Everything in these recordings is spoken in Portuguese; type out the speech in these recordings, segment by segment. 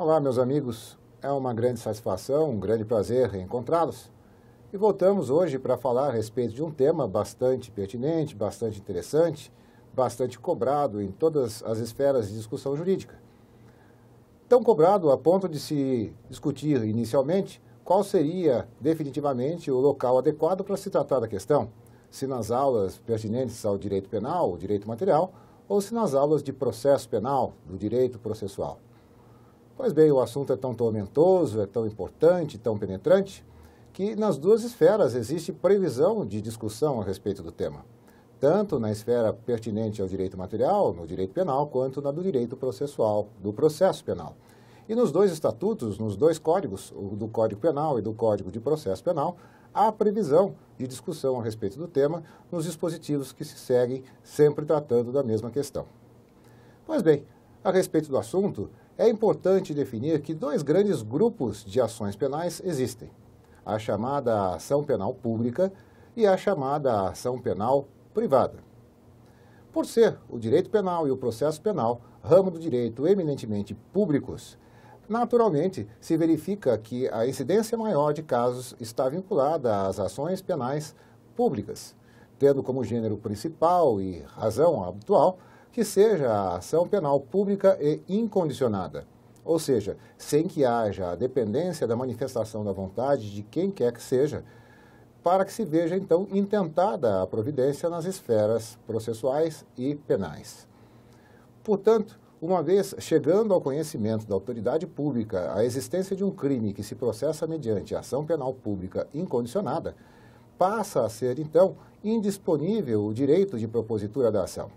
Olá, meus amigos. É uma grande satisfação, um grande prazer reencontrá-los. E voltamos hoje para falar a respeito de um tema bastante pertinente, bastante interessante, bastante cobrado em todas as esferas de discussão jurídica. Tão cobrado a ponto de se discutir inicialmente qual seria definitivamente o local adequado para se tratar da questão, se nas aulas pertinentes ao direito penal, o direito material, ou se nas aulas de processo penal, do direito processual. Pois bem, o assunto é tão tormentoso, é tão importante, tão penetrante, que nas duas esferas existe previsão de discussão a respeito do tema, tanto na esfera pertinente ao direito material, no direito penal, quanto na do direito processual, do processo penal. E nos dois estatutos, nos dois códigos, o do Código Penal e do Código de Processo Penal, há previsão de discussão a respeito do tema nos dispositivos que se seguem, sempre tratando da mesma questão. Pois bem, a respeito do assunto, é importante definir que dois grandes grupos de ações penais existem: a chamada ação penal pública e a chamada ação penal privada. Por ser o direito penal e o processo penal ramo do direito eminentemente públicos, naturalmente se verifica que a incidência maior de casos está vinculada às ações penais públicas, tendo como gênero principal e razão habitual que seja a ação penal pública e incondicionada, ou seja, sem que haja a dependência da manifestação da vontade de quem quer que seja, para que se veja, então, intentada a providência nas esferas processuais e penais. Portanto, uma vez chegando ao conhecimento da autoridade pública a existência de um crime que se processa mediante ação penal pública incondicionada, passa a ser, então, indisponível o direito de propositura da ação.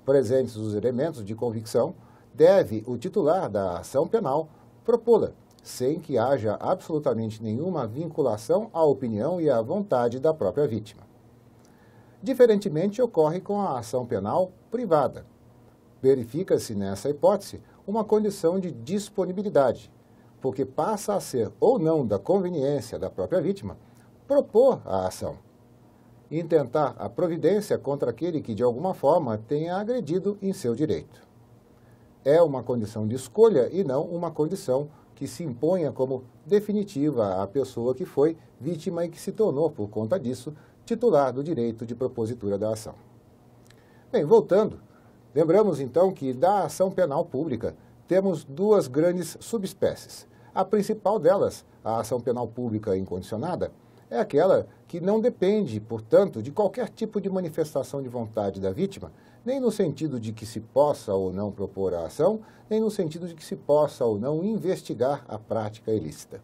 Presentes os elementos de convicção, deve o titular da ação penal propô-la, sem que haja absolutamente nenhuma vinculação à opinião e à vontade da própria vítima. Diferentemente ocorre com a ação penal privada. Verifica-se nessa hipótese uma condição de disponibilidade, porque passa a ser ou não da conveniência da própria vítima propor a ação, intentar a providência contra aquele que de alguma forma tenha agredido em seu direito. É uma condição de escolha e não uma condição que se imponha como definitiva à pessoa que foi vítima e que se tornou, por conta disso, titular do direito de propositura da ação. Bem, voltando, lembramos então que da ação penal pública temos duas grandes subespécies. A principal delas, a ação penal pública incondicionada, é aquela que não depende, portanto, de qualquer tipo de manifestação de vontade da vítima, nem no sentido de que se possa ou não propor a ação, nem no sentido de que se possa ou não investigar a prática ilícita.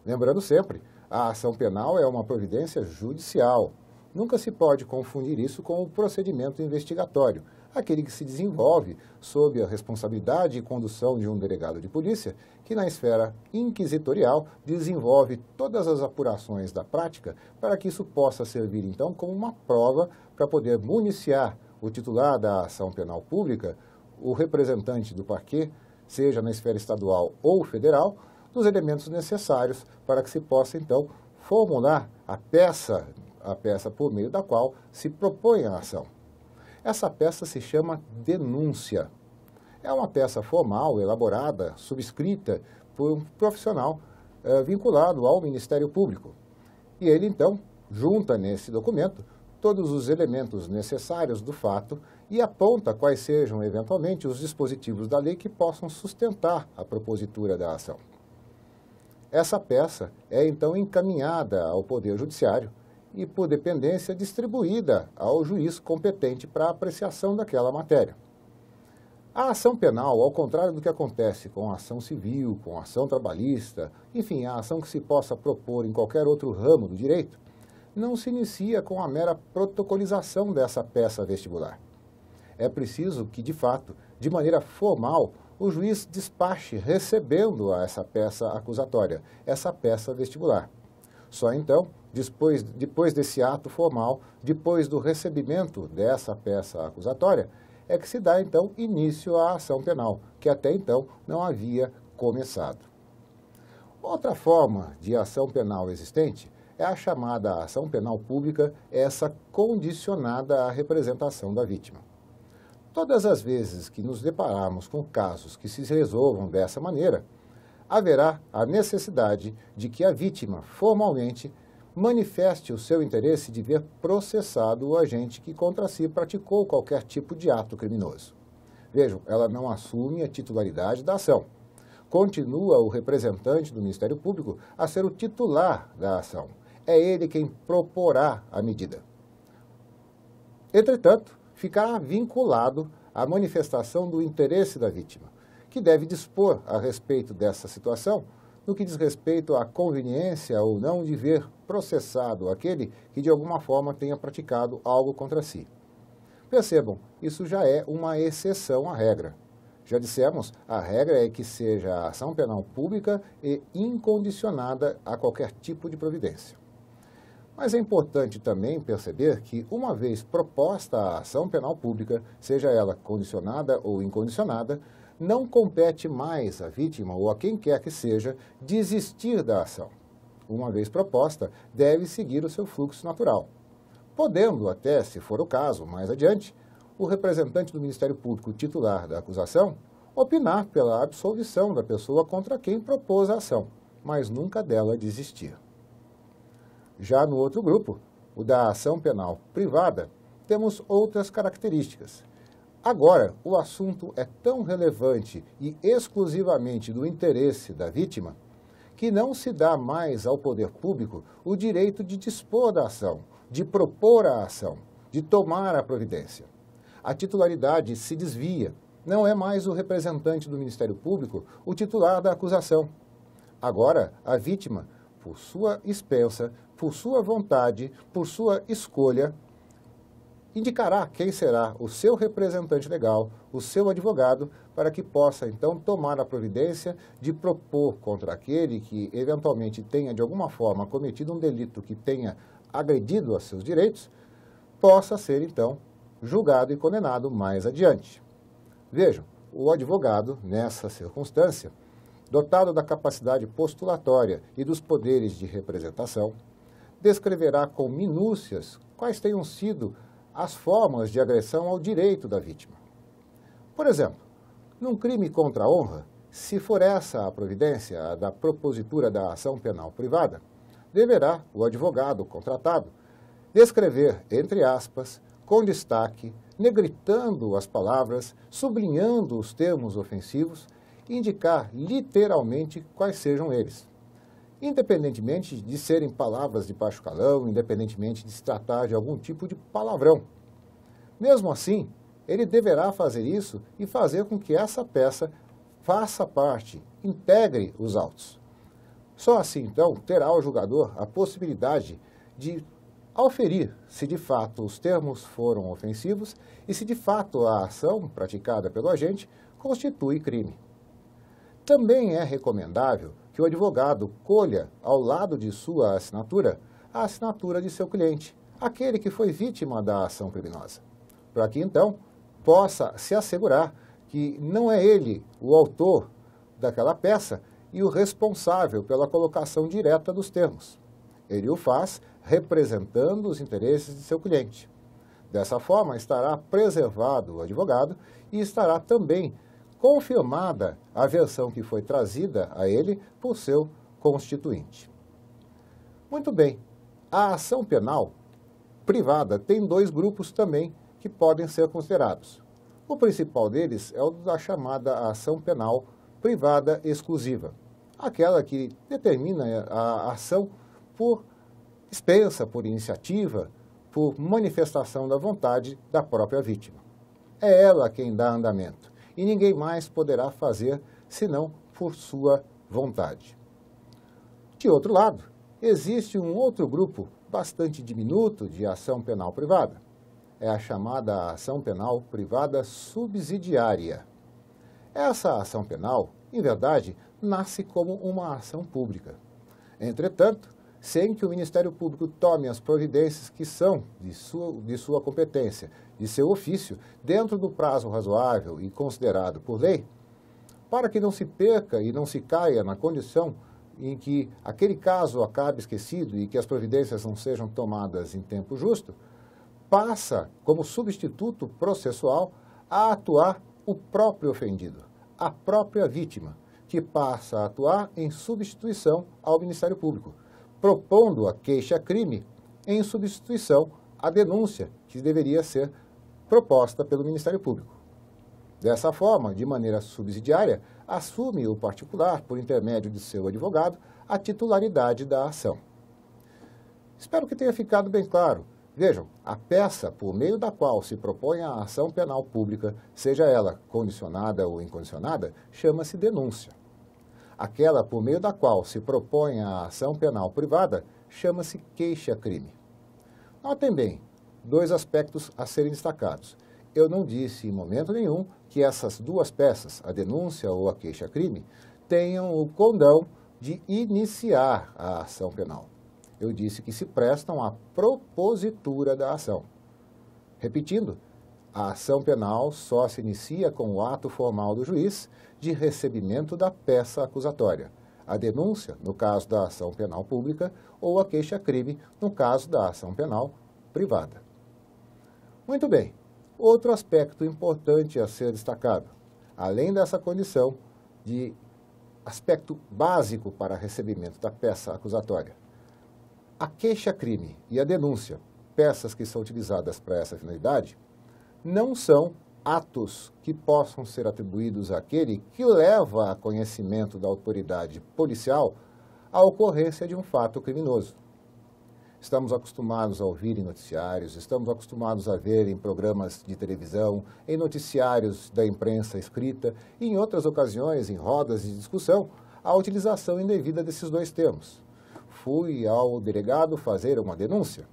Lembrando sempre, a ação penal é uma providência judicial. Nunca se pode confundir isso com o procedimento investigatório, aquele que se desenvolve sob a responsabilidade e condução de um delegado de polícia, que na esfera inquisitorial desenvolve todas as apurações da prática para que isso possa servir então como uma prova para poder municiar o titular da ação penal pública, o representante do parquê, seja na esfera estadual ou federal, dos elementos necessários para que se possa então formular a peça por meio da qual se propõe a ação. Essa peça se chama denúncia. É uma peça formal, elaborada, subscrita por um profissional vinculado ao Ministério Público. E ele, então, junta nesse documento todos os elementos necessários do fato e aponta quais sejam, eventualmente, os dispositivos da lei que possam sustentar a propositura da ação. Essa peça é, então, encaminhada ao Poder Judiciário e, por dependência, distribuída ao juiz competente para a apreciação daquela matéria. A ação penal, ao contrário do que acontece com a ação civil, com a ação trabalhista, enfim, a ação que se possa propor em qualquer outro ramo do direito, não se inicia com a mera protocolização dessa peça vestibular. É preciso que, de fato, de maneira formal, o juiz despache recebendo essa peça acusatória, essa peça vestibular. Só então, depois desse ato formal, depois do recebimento dessa peça acusatória, é que se dá, então, início à ação penal, que até então não havia começado. Outra forma de ação penal existente é a chamada ação penal pública, essa condicionada à representação da vítima. Todas as vezes que nos depararmos com casos que se resolvam dessa maneira, haverá a necessidade de que a vítima, formalmente, manifeste o seu interesse de ver processado o agente que contra si praticou qualquer tipo de ato criminoso. Vejam, ela não assume a titularidade da ação. Continua o representante do Ministério Público a ser o titular da ação. É ele quem proporá a medida. Entretanto, ficará vinculado à manifestação do interesse da vítima, que deve dispor a respeito dessa situação no que diz respeito à conveniência ou não de ver processado aquele que de alguma forma tenha praticado algo contra si. Percebam, isso já é uma exceção à regra. Já dissemos, a regra é que seja a ação penal pública e incondicionada a qualquer tipo de providência. Mas é importante também perceber que, uma vez proposta a ação penal pública, seja ela condicionada ou incondicionada, não compete mais à vítima ou a quem quer que seja desistir da ação. Uma vez proposta, deve seguir o seu fluxo natural. Podendo até, se for o caso, mais adiante, o representante do Ministério Público titular da acusação opinar pela absolvição da pessoa contra quem propôs a ação, mas nunca dela desistir. Já no outro grupo, o da ação penal privada, temos outras características. Agora, o assunto é tão relevante e exclusivamente do interesse da vítima que não se dá mais ao poder público o direito de dispor da ação, de propor a ação, de tomar a providência. A titularidade se desvia. Não é mais o representante do Ministério Público o titular da acusação. Agora, a vítima, por sua expensa, por sua vontade, por sua escolha, indicará quem será o seu representante legal, o seu advogado, para que possa, então, tomar a providência de propor contra aquele que, eventualmente, tenha, de alguma forma, cometido um delito que tenha agredido a seus direitos, possa ser, então, julgado e condenado mais adiante. Vejam, o advogado, nessa circunstância, dotado da capacidade postulatória e dos poderes de representação, descreverá com minúcias quais tenham sido as formas de agressão ao direito da vítima. Por exemplo, num crime contra a honra, se for essa a providência da propositura da ação penal privada, deverá o advogado contratado descrever, entre aspas, com destaque, negritando as palavras, sublinhando os termos ofensivos, indicar literalmente quais sejam eles. Independentemente de serem palavras de baixo calão, independentemente de se tratar de algum tipo de palavrão. Mesmo assim, ele deverá fazer isso e fazer com que essa peça faça parte, integre os autos. Só assim, então, terá o julgador a possibilidade de auferir se de fato os termos foram ofensivos e se de fato a ação praticada pelo agente constitui crime. Também é recomendável que o advogado colha, ao lado de sua assinatura, a assinatura de seu cliente, aquele que foi vítima da ação criminosa, para que então possa se assegurar que não é ele o autor daquela peça e o responsável pela colocação direta dos termos. Ele o faz representando os interesses de seu cliente. Dessa forma, estará preservado o advogado e estará também confirmada a versão que foi trazida a ele por seu constituinte. Muito bem, a ação penal privada tem dois grupos também que podem ser considerados. O principal deles é o da chamada ação penal privada exclusiva, aquela que determina a ação por expensa, por iniciativa, por manifestação da vontade da própria vítima. É ela quem dá andamento, e ninguém mais poderá fazer senão por sua vontade. De outro lado, existe um outro grupo bastante diminuto de ação penal privada. É a chamada ação penal privada subsidiária. Essa ação penal, em verdade, nasce como uma ação pública. Entretanto, sem que o Ministério Público tome as providências que são de sua competência, de seu ofício, dentro do prazo razoável e considerado por lei, para que não se perca e não se caia na condição em que aquele caso acabe esquecido e que as providências não sejam tomadas em tempo justo, passa, como substituto processual, a atuar o próprio ofendido, a própria vítima, que passa a atuar em substituição ao Ministério Público, propondo a queixa-crime em substituição à denúncia que deveria ser proposta pelo Ministério Público. Dessa forma, de maneira subsidiária, assume o particular, por intermédio de seu advogado, a titularidade da ação. Espero que tenha ficado bem claro. Vejam, a peça por meio da qual se propõe a ação penal pública, seja ela condicionada ou incondicionada, chama-se denúncia. Aquela por meio da qual se propõe a ação penal privada, chama-se queixa-crime. Notem bem, dois aspectos a serem destacados. Eu não disse em momento nenhum que essas duas peças, a denúncia ou a queixa-crime, tenham o condão de iniciar a ação penal. Eu disse que se prestam à propositura da ação. Repetindo, a ação penal só se inicia com o ato formal do juiz de recebimento da peça acusatória. A denúncia, no caso da ação penal pública, ou a queixa-crime, no caso da ação penal privada. Muito bem. Outro aspecto importante a ser destacado, além dessa condição de aspecto básico para recebimento da peça acusatória, a queixa-crime e a denúncia, peças que são utilizadas para essa finalidade, não são atos que possam ser atribuídos àquele que leva a conhecimento da autoridade policial a ocorrência de um fato criminoso. Estamos acostumados a ouvir em noticiários, estamos acostumados a ver em programas de televisão, em noticiários da imprensa escrita e em outras ocasiões, em rodas de discussão, a utilização indevida desses dois termos. Fui ao delegado fazer uma denúncia.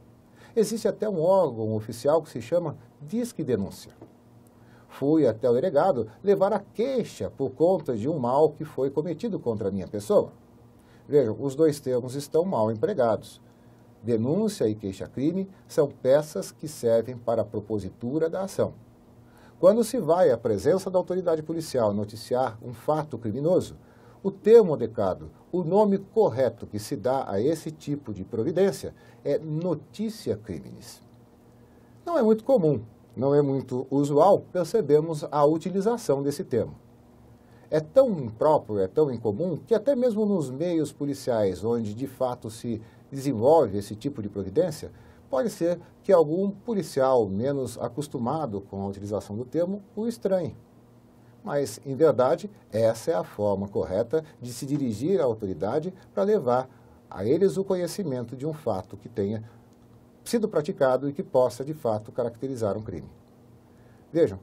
Existe até um órgão oficial que se chama Disque Denúncia. Fui até o delegado levar a queixa por conta de um mal que foi cometido contra a minha pessoa. Vejam, os dois termos estão mal empregados. Denúncia e queixa-crime são peças que servem para a propositura da ação. Quando se vai à presença da autoridade policial noticiar um fato criminoso, o termo adequado, o nome correto que se dá a esse tipo de providência é notícia criminis. Não é muito comum, não é muito usual percebermos a utilização desse termo. É tão impróprio, é tão incomum, que até mesmo nos meios policiais, onde de fato se desenvolve esse tipo de providência, pode ser que algum policial menos acostumado com a utilização do termo o estranhe. Mas, em verdade, essa é a forma correta de se dirigir à autoridade para levar a eles o conhecimento de um fato que tenha sido praticado e que possa, de fato, caracterizar um crime. Vejam,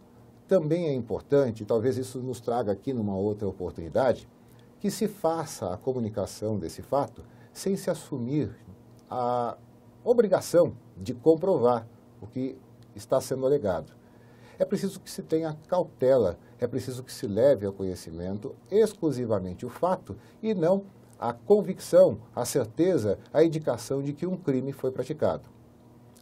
também é importante, talvez isso nos traga aqui numa outra oportunidade, que se faça a comunicação desse fato sem se assumir a obrigação de comprovar o que está sendo alegado. É preciso que se tenha cautela, é preciso que se leve ao conhecimento exclusivamente o fato e não a convicção, a certeza, a indicação de que um crime foi praticado.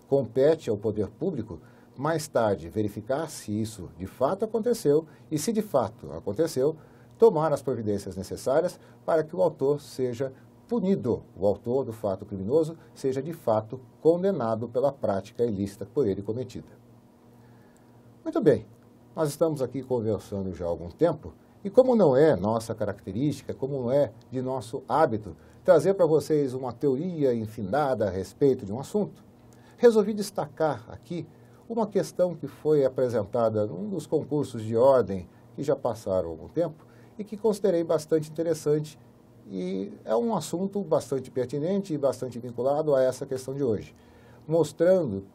Compete ao poder público, mais tarde, verificar se isso de fato aconteceu e, se de fato aconteceu, tomar as providências necessárias para que o autor seja punido, o autor do fato criminoso seja de fato condenado pela prática ilícita por ele cometida. Muito bem, nós estamos aqui conversando já há algum tempo e como não é nossa característica, como não é de nosso hábito trazer para vocês uma teoria infinada a respeito de um assunto, resolvi destacar aqui uma questão que foi apresentada num dos concursos de ordem que já passaram há algum tempo e que considerei bastante interessante e é um assunto bastante pertinente e bastante vinculado a essa questão de hoje, mostrando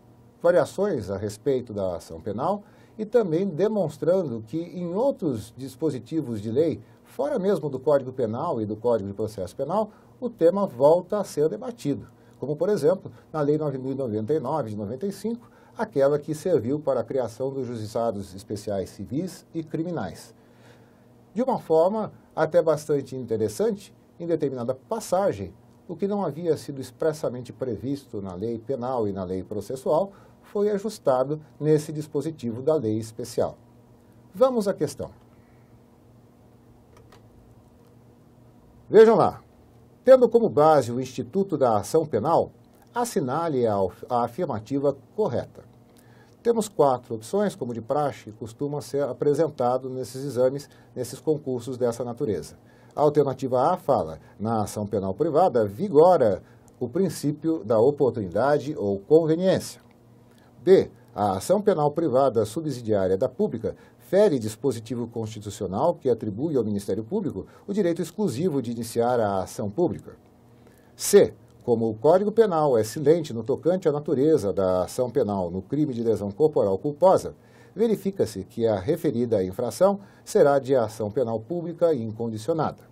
variações a respeito da ação penal e também demonstrando que em outros dispositivos de lei, fora mesmo do Código Penal e do Código de Processo Penal, o tema volta a ser debatido, como, por exemplo, na Lei 9.099 de 95, aquela que serviu para a criação dos juizados especiais civis e criminais. De uma forma até bastante interessante, em determinada passagem, o que não havia sido expressamente previsto na lei penal e na lei processual foi ajustado nesse dispositivo da lei especial. Vamos à questão. Vejam lá. Tendo como base o Instituto da Ação Penal, assinale a afirmativa correta. Temos 4 opções, como de praxe, costuma ser apresentado nesses exames, nesses concursos dessa natureza. A alternativa A fala, na ação penal privada, vigora o princípio da oportunidade ou conveniência. B. A ação penal privada subsidiária da pública fere dispositivo constitucional que atribui ao Ministério Público o direito exclusivo de iniciar a ação pública. C. Como o Código Penal é silente no tocante à natureza da ação penal no crime de lesão corporal culposa, verifica-se que a referida infração será de ação penal pública e incondicionada.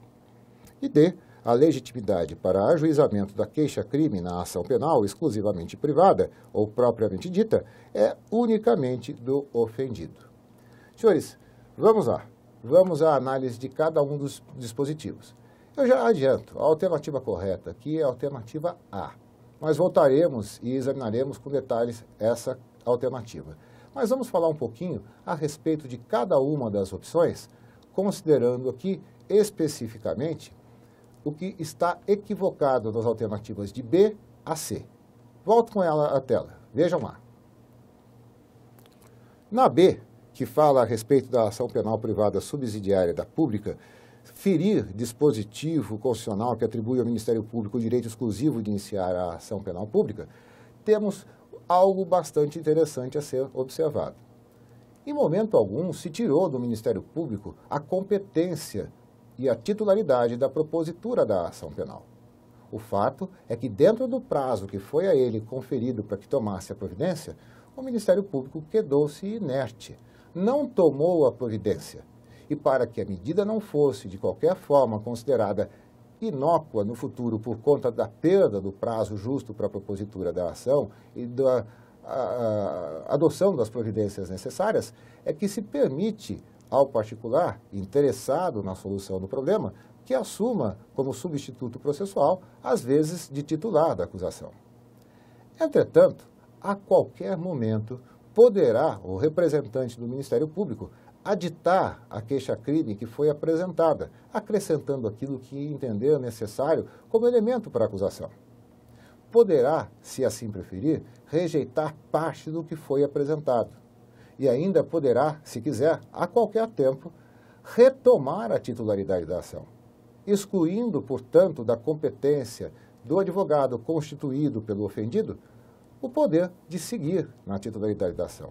E D. A legitimidade para ajuizamento da queixa-crime na ação penal exclusivamente privada ou propriamente dita é unicamente do ofendido. Senhores, vamos lá. Vamos à análise de cada um dos dispositivos. Eu já adianto, a alternativa correta aqui é a alternativa A. Nós voltaremos e examinaremos com detalhes essa alternativa. Mas vamos falar um pouquinho a respeito de cada uma das opções, considerando aqui especificamente o que está equivocado nas alternativas de B a C. Volto com ela à tela. Vejam lá. Na B, que fala a respeito da ação penal privada subsidiária da pública, ferir dispositivo constitucional que atribui ao Ministério Público o direito exclusivo de iniciar a ação penal pública, temos algo bastante interessante a ser observado. Em momento algum, se tirou do Ministério Público a competência e a titularidade da propositura da ação penal. O fato é que, dentro do prazo que foi a ele conferido para que tomasse a providência, o Ministério Público quedou-se inerte, não tomou a providência. E para que a medida não fosse, de qualquer forma, considerada inócua no futuro por conta da perda do prazo justo para a propositura da ação e da adoção das providências necessárias, é que se permite ao particular interessado na solução do problema que assuma como substituto processual, às vezes de titular da acusação. Entretanto, a qualquer momento poderá o representante do Ministério Público aditar a queixa-crime que foi apresentada, acrescentando aquilo que entender necessário como elemento para a acusação. Poderá, se assim preferir, rejeitar parte do que foi apresentado. E ainda poderá, se quiser, a qualquer tempo, retomar a titularidade da ação, excluindo, portanto, da competência do advogado constituído pelo ofendido o poder de seguir na titularidade da ação.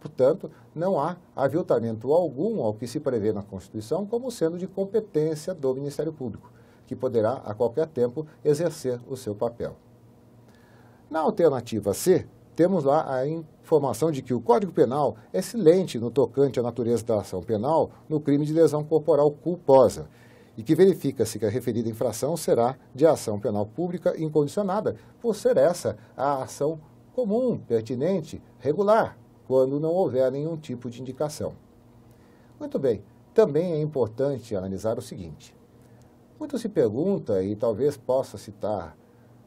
Portanto, não há aviltamento algum ao que se prevê na Constituição como sendo de competência do Ministério Público, que poderá, a qualquer tempo, exercer o seu papel. Na alternativa C, temos lá a informação de que o Código Penal é silente no tocante à natureza da ação penal no crime de lesão corporal culposa e que verifica-se que a referida infração será de ação penal pública incondicionada, por ser essa a ação comum, pertinente, regular, quando não houver nenhum tipo de indicação. Muito bem, também é importante analisar o seguinte. Muito se pergunta, e talvez possa citar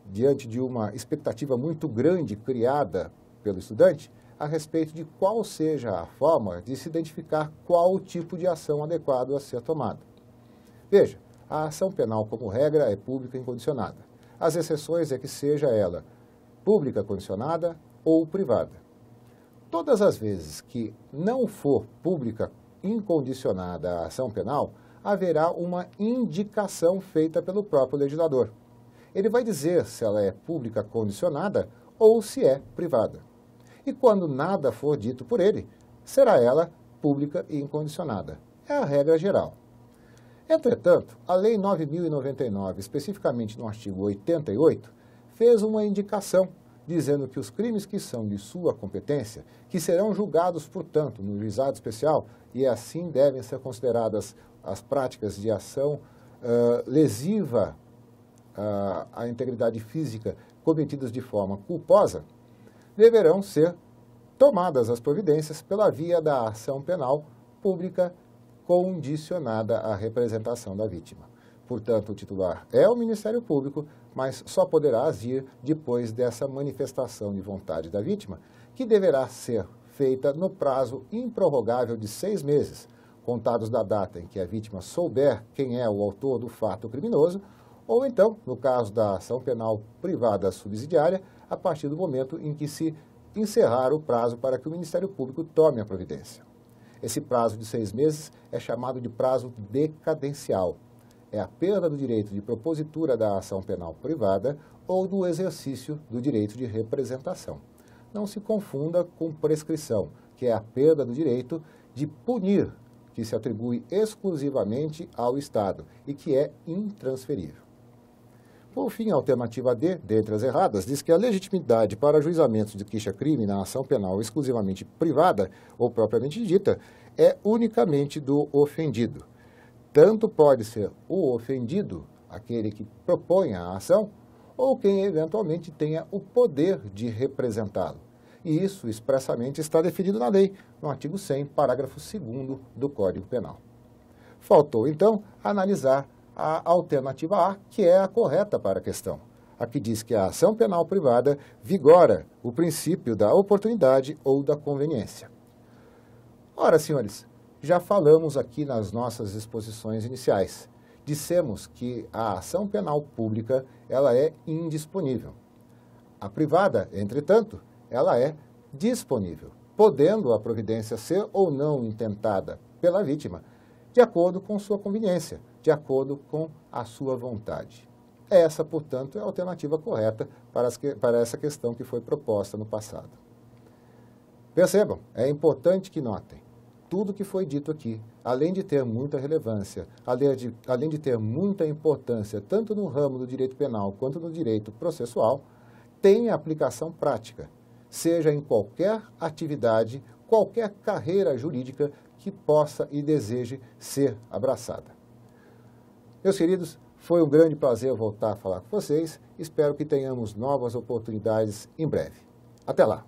diante de uma expectativa muito grande criada pelo estudante, a respeito de qual seja a forma de se identificar qual o tipo de ação adequado a ser tomado. Veja, a ação penal, como regra, é pública incondicionada. As exceções é que seja ela pública condicionada ou privada. Todas as vezes que não for pública incondicionada a ação penal, haverá uma indicação feita pelo próprio legislador. Ele vai dizer se ela é pública condicionada ou se é privada. E quando nada for dito por ele, será ela pública e incondicionada. É a regra geral. Entretanto, a Lei 9.099, especificamente no artigo 88, fez uma indicação dizendo que os crimes que são de sua competência, que serão julgados, portanto, no juizado especial, e assim devem ser consideradas as práticas de ação lesiva à integridade física cometidas de forma culposa, deverão ser tomadas as providências pela via da ação penal pública condicionada à representação da vítima. Portanto, o titular é o Ministério Público, mas só poderá agir depois dessa manifestação de vontade da vítima, que deverá ser feita no prazo improrrogável de 6 meses, contados da data em que a vítima souber quem é o autor do fato criminoso, ou então, no caso da ação penal privada subsidiária, a partir do momento em que se encerrar o prazo para que o Ministério Público tome a providência. Esse prazo de 6 meses é chamado de prazo decadencial. é a perda do direito de propositura da ação penal privada ou do exercício do direito de representação. Não se confunda com prescrição, que é a perda do direito de punir, que se atribui exclusivamente ao Estado e que é intransferível. Por fim, a alternativa D, dentre as erradas, diz que a legitimidade para ajuizamento de queixa-crime na ação penal exclusivamente privada ou propriamente dita é unicamente do ofendido. Tanto pode ser o ofendido, aquele que propõe a ação, ou quem eventualmente tenha o poder de representá-lo. E isso expressamente está definido na lei, no artigo 100, parágrafo 2º do Código Penal. Faltou, então, analisar a alternativa A, que é a correta para a questão. A que diz que a ação penal privada vigora o princípio da oportunidade ou da conveniência. Ora, senhores, já falamos aqui nas nossas exposições iniciais. Dissemos que a ação penal pública ela é indisponível. A privada, entretanto, ela é disponível, podendo a providência ser ou não intentada pela vítima, de acordo com sua conveniência, de acordo com a sua vontade. Essa, portanto, é a alternativa correta para essa questão que foi proposta no passado. Percebam, é importante que notem, tudo que foi dito aqui, além de ter muita relevância, além de ter muita importância, tanto no ramo do direito penal quanto no direito processual, tem aplicação prática, seja em qualquer atividade, qualquer carreira jurídica que possa e deseje ser abraçada. Meus queridos, foi um grande prazer voltar a falar com vocês. Espero que tenhamos novas oportunidades em breve. Até lá!